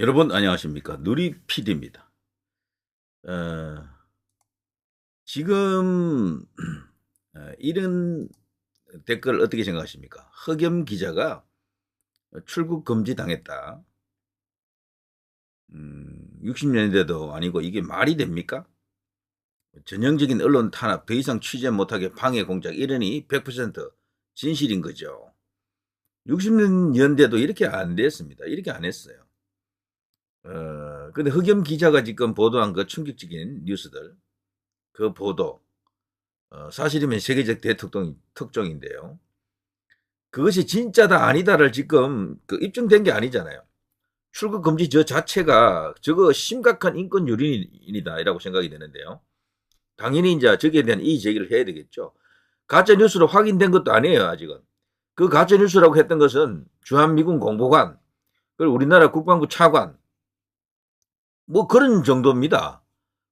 여러분 안녕하십니까? 누리 PD입니다. 어, 지금 이런 댓글 어떻게 생각하십니까? 허겸 기자가 출국 금지 당했다. 60년대도 아니고 이게 말이 됩니까? 전형적인 언론 탄압, 더 이상 취재 못하게 방해 공작 이러니 100% 진실인 거죠. 60년대도 이렇게 안 됐습니다. 이렇게 안 했어요. 근데 허겸 기자가 지금 보도한 그 충격적인 뉴스들, 그 보도, 사실이면 세계적 대특종인데요. 그것이 진짜다 아니다를 지금 그 입증된 게 아니잖아요. 출국 금지 저 자체가 저거 심각한 인권 유린이다라고 생각이 되는데요. 당연히 이제 저기에 대한 이의 제기를 해야 되겠죠. 가짜 뉴스로 확인된 것도 아니에요, 아직은. 그 가짜 뉴스라고 했던 것은 주한미군 공보관, 그리고 우리나라 국방부 차관, 뭐 그런 정도입니다.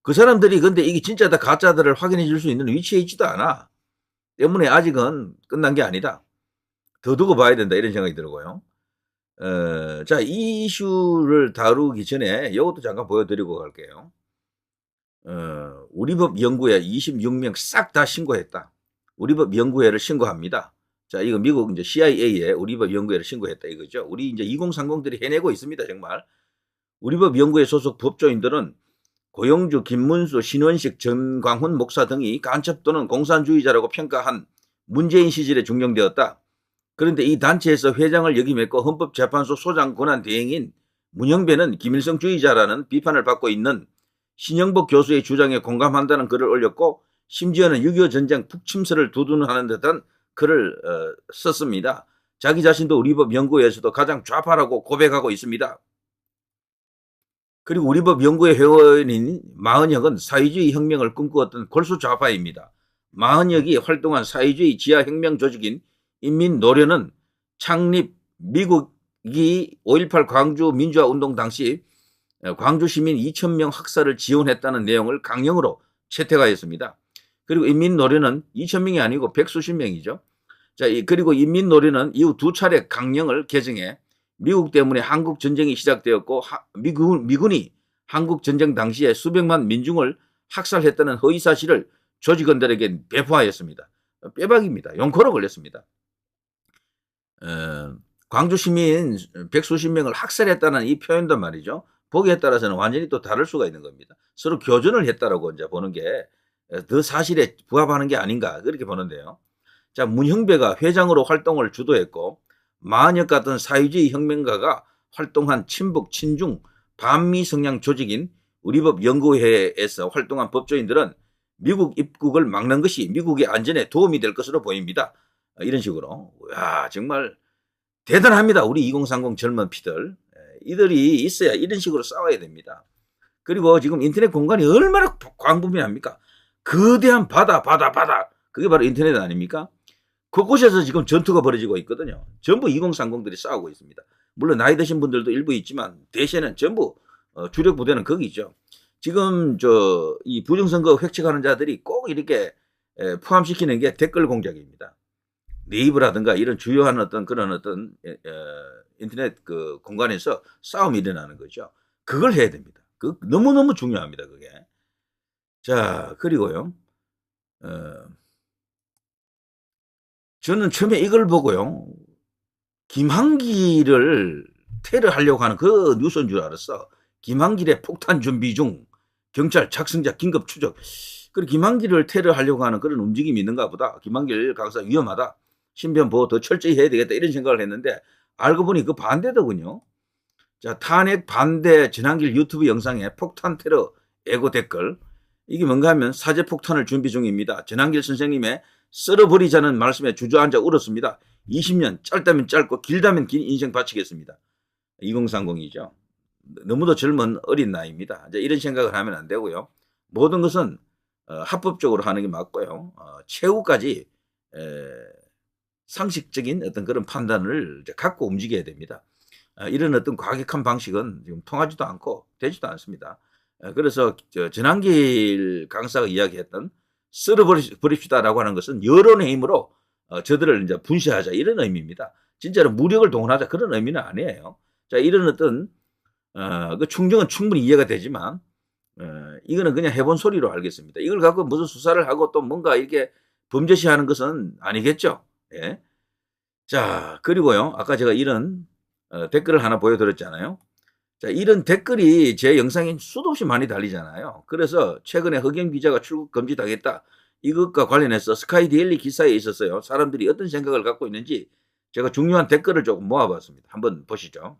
그 사람들이 근데 이게 진짜다 가짜다를 확인해 줄 수 있는 위치에 있지도 않아. 때문에 아직은 끝난 게 아니다. 더 두고 봐야 된다 이런 생각이 들고요. 자, 이 이슈를 다루기 전에 이것도 잠깐 보여드리고 갈게요. 우리법 연구회 26명 싹 다 신고했다. 우리법 연구회를 신고합니다. 자, 이거 미국 이제 CIA에 우리법 연구회를 신고했다 이거죠. 우리 이제 2030들이 해내고 있습니다, 정말. 우리법 연구회 소속 법조인들은 고영주, 김문수, 신원식, 전광훈 목사 등이 간첩 또는 공산주의자라고 평가한 문재인 시절에 중용되었다. 그런데 이 단체에서 회장을 역임했고 헌법재판소 소장 권한 대행인 문영배는 김일성주의자라는 비판을 받고 있는 신영복 교수의 주장에 공감한다는 글을 올렸고 심지어는 6.25 전쟁 북침설을 두둔하는 듯한 글을 썼습니다. 자기 자신도 우리법 연구회에서도 가장 좌파라고 고백하고 있습니다. 그리고 우리법 연구회 회원인 마은혁은 사회주의 혁명을 꿈꾸었던 골수 좌파입니다. 마은혁이 활동한 사회주의 지하혁명 조직인 인민노련은 창립 미국이 5.18 광주 민주화운동 당시 광주 시민 2,000명 학살을 지원했다는 내용을 강령으로 채택하였습니다. 그리고 인민노련은 2,000명이 아니고 백수십 명이죠. 자, 그리고 인민노련은 이후 두 차례 강령을 개정해 미국 때문에 한국 전쟁이 시작되었고 미군이 한국 전쟁 당시에 수백만 민중을 학살했다는 허위 사실을 조직원들에게 배포하였습니다. 빼박입니다. 용코로 걸렸습니다. 광주 시민 백수십 명을 학살했다는 이 표현도 말이죠. 보기에 따라서는 완전히 또 다를 수가 있는 겁니다. 서로 교전을 했다라고 이제 보는 게 더 사실에 부합하는 게 아닌가 그렇게 보는데요. 자, 문형배가 회장으로 활동을 주도했고 마은혁 같은 사회주의 혁명가가 활동한 친북, 친중, 반미 성향 조직인 우리법 연구회에서 활동한 법조인들은 미국 입국을 막는 것이 미국의 안전에 도움이 될 것으로 보입니다. 이런 식으로. 야, 정말 대단합니다. 우리 2030 젊은 피들. 이들이 있어야 이런 식으로 싸워야 됩니다. 그리고 지금 인터넷 공간이 얼마나 광범위합니까? 거대한 바다. 그게 바로 인터넷 아닙니까? 그곳에서 지금 전투가 벌어지고 있거든요. 전부 2030들이 싸우고 있습니다. 물론 나이 드신 분들도 일부 있지만 대세는 전부 주력 부대는 거기 있죠. 지금 이 부정선거 획책하는 자들이 꼭 이렇게 포함시키는 게 댓글 공작입니다. 네이버라든가 이런 주요한 어떤 그런 어떤 인터넷 그 공간에서 싸움이 일어나는 거죠. 그걸 해야 됩니다. 그 너무너무 중요합니다. 그게. 자, 그리고요. 저는 처음에 이걸 보고요. 김한길을 테러하려고 하는 그 뉴스인 줄 알았어. 김한길의 폭탄 준비 중 경찰 작성자 긴급 추적. 그리고 김한길을 테러하려고 하는 그런 움직임이 있는가 보다. 김한길 강사 위험하다. 신변 보호 더 철저히 해야 되겠다 이런 생각을 했는데 알고 보니 그 반대더군요. 자, 탄핵 반대 전한길 유튜브 영상에 폭탄 테러 애고 댓글. 이게 뭔가 하면 사제 폭탄을 준비 중입니다. 전한길 선생님의 썰어버리자는 말씀에 주저앉아 울었습니다. 20년 짧다면 짧고 길다면 긴 인생 바치겠습니다. 2030이죠. 너무도 젊은 어린 나이입니다. 이제 이런 생각을 하면 안 되고요. 모든 것은 합법적으로 하는 게 맞고요. 최후까지 상식적인 어떤 그런 판단을 갖고 움직여야 됩니다. 이런 어떤 과격한 방식은 지금 통하지도 않고 되지도 않습니다. 그래서 전한길 강사가 이야기했던 쓸어버립시다라고 하는 것은 여론의 힘으로 저들을 이제 분쇄하자 이런 의미입니다. 진짜로 무력을 동원하자 그런 의미는 아니에요. 자, 이런 어떤 그 충정은 충분히 이해가 되지만 이거는 그냥 해본 소리로 알겠습니다. 이걸 갖고 무슨 수사를 하고 또 뭔가 이렇게 범죄시하는 것은 아니겠죠. 예. 자, 그리고요. 아까 제가 이런 댓글을 하나 보여드렸잖아요. 자, 이런 댓글이 제 영상에 수도 없이 많이 달리잖아요. 그래서 최근에 흑영 기자가 출국 금지당했다. 이것과 관련해서 스카이데일리 기사에 있었어요. 사람들이 어떤 생각을 갖고 있는지 제가 중요한 댓글을 조금 모아봤습니다. 한번 보시죠.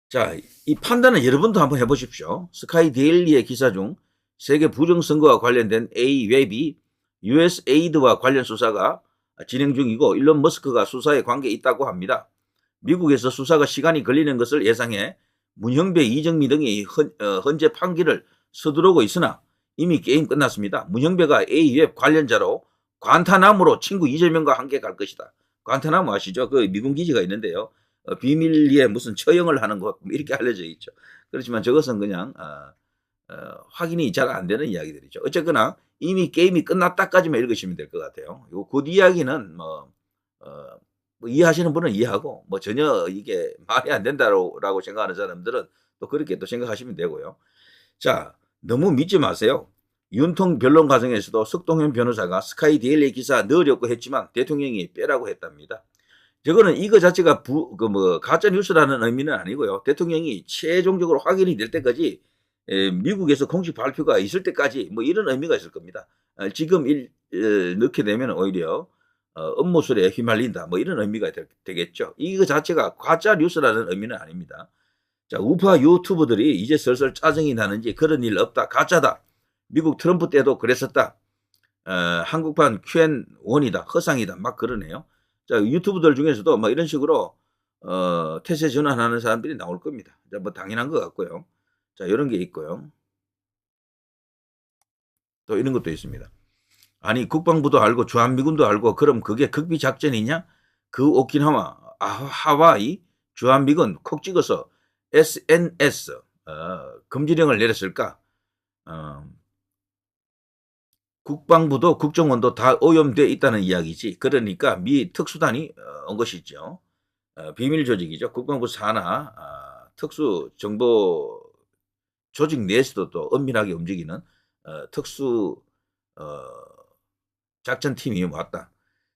자, 이 판단은 여러분도 한번 해보십시오. 스카이데일리의 기사 중 세계 부정선거와 관련된 A웹이 USAID와 관련 수사가 진행 중이고 일론 머스크가 수사에 관계 있다고 합니다. 미국에서 수사가 시간이 걸리는 것을 예상해 문형배, 이정미 등이 헌재 판결을 서두르고 있으나 이미 게임 끝났습니다. 문형배가 A웹 관련자로 관타나무로 친구 이재명과 함께 갈 것이다. 관타나무 아시죠? 그 미군 기지가 있는데요. 비밀리에 무슨 처형을 하는 것 이렇게 알려져 있죠. 그렇지만 저것은 그냥 확인이 잘 안 되는 이야기들이죠. 어쨌거나 이미 게임이 끝났다까지만 읽으시면 될 것 같아요. 요 곧 이야기는 뭐 이해하시는 분은 이해하고 뭐 전혀 이게 말이 안 된다라고 생각하는 사람들은 또 그렇게 또 생각하시면 되고요. 자, 너무 믿지 마세요. 윤통 변론 과정에서도 석동현 변호사가 스카이데일리 기사 넣으려고 했지만 대통령이 빼라고 했답니다. 저거는 이거 자체가 가짜 뉴스라는 의미는 아니고요. 대통령이 최종적으로 확인이 될 때까지 미국에서 공식 발표가 있을 때까지 뭐 이런 의미가 있을 겁니다. 지금 넣게 되면 오히려 업무술에 휘말린다 뭐 이런 의미가 되겠죠. 이거 자체가 가짜 뉴스라는 의미는 아닙니다. 자, 우파 유튜버들이 이제 슬슬 짜증이 나는지 그런 일 없다, 가짜다, 미국 트럼프 때도 그랬었다, 한국판 QN1이다, 허상이다 막 그러네요. 자, 유튜브들 중에서도 뭐 이런 식으로 태세 전환하는 사람들이 나올 겁니다. 자, 뭐 당연한 것 같고요. 자, 이런 게 있고요. 또 이런 것도 있습니다. 아니, 국방부도 알고 주한미군도 알고 그럼 그게 극비 작전이냐? 그 오키나와 하와이 주한미군 콕 찍어서 SNS 금지령을 내렸을까? 국방부도 국정원도 다 오염돼 있다는 이야기지. 그러니까 미 특수단이 온 것이죠. 비밀 조직이죠. 국방부 산하 특수 정보 조직 내에서도 또 엄밀하게 움직이는 특수 작전팀이 왔다.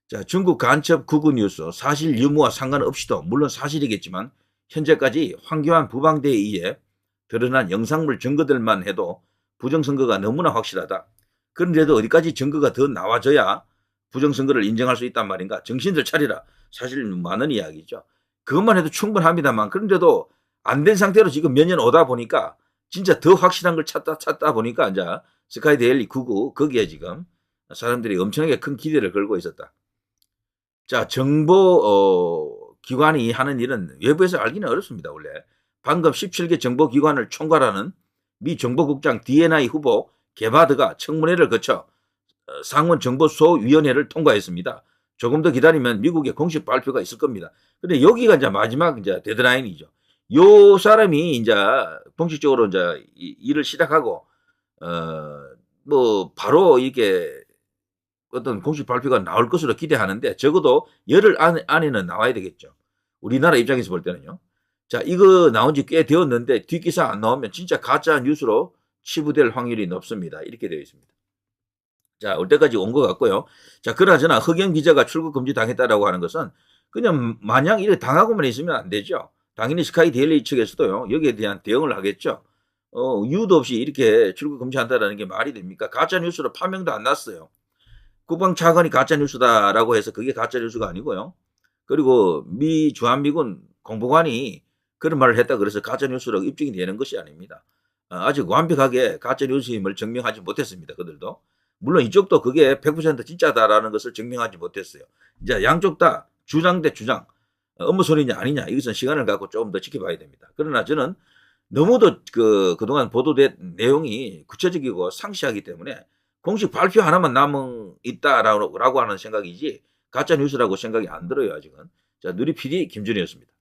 자, 중국 간첩 구구 뉴스 사실 유무와 상관없이도 물론 사실이겠지만 현재까지 황교안 부방대에 의해 드러난 영상물 증거들만 해도 부정선거가 너무나 확실하다. 그런데도 어디까지 증거가 더 나와줘야 부정선거를 인정할 수 있단 말인가. 정신들 차리라. 사실 많은 이야기죠. 그것만 해도 충분합니다만 그런데도 안 된 상태로 지금 몇 년 오다 보니까 진짜 더 확실한 걸 찾다 보니까 이제 스카이데일리 99 거기에 지금 사람들이 엄청나게 큰 기대를 걸고 있었다. 자, 정보 기관이 하는 일은 외부에서 알기는 어렵습니다. 원래 방금 17개 정보기관을 총괄하는 미 정보국장 D&I 후보 게바드가 청문회를 거쳐 상원정보소위원회를 통과했습니다. 조금 더 기다리면 미국의 공식 발표가 있을 겁니다. 근데 여기가 이제 마지막 이제 데드라인이죠. 요 사람이 이제 공식적으로 이제 일을 시작하고 뭐 바로 이게 어떤 공식 발표가 나올 것으로 기대하는데 적어도 열흘 안에는 나와야 되겠죠. 우리나라 입장에서 볼 때는요. 자, 이거 나온 지 꽤 되었는데 뒷기사 안 나오면 진짜 가짜 뉴스로 치부될 확률이 높습니다. 이렇게 되어 있습니다. 자, 올 때까지 온 것 같고요. 자, 그나저나 흑영 기자가 출국 금지 당했다라고 하는 것은 그냥 마냥 이렇게 당하고만 있으면 안 되죠. 당연히 스카이데일리 측에서도요. 여기에 대한 대응을 하겠죠. 이유도 없이 이렇게 출국 금지한다라는 게 말이 됩니까? 가짜 뉴스로 파명도 안 났어요. 국방차관이 가짜 뉴스다라고 해서 그게 가짜 뉴스가 아니고요. 그리고 미 주한미군 공보관이 그런 말을 했다 그래서 가짜 뉴스로 입증이 되는 것이 아닙니다. 아직 완벽하게 가짜 뉴스임을 증명하지 못했습니다. 그들도. 물론 이쪽도 그게 100% 진짜다라는 것을 증명하지 못했어요. 이제 양쪽 다 주장 대 주장. 업무 소리냐 아니냐 이것은 시간을 갖고 조금 더 지켜봐야 됩니다. 그러나 저는 너무도 그동안 보도된 내용이 구체적이고 상시하기 때문에 공식 발표 하나만 남은 있다라고 하는 생각이지 가짜 뉴스라고 생각이 안 들어요 아직은. 자, 누리 PD 김준이었습니다.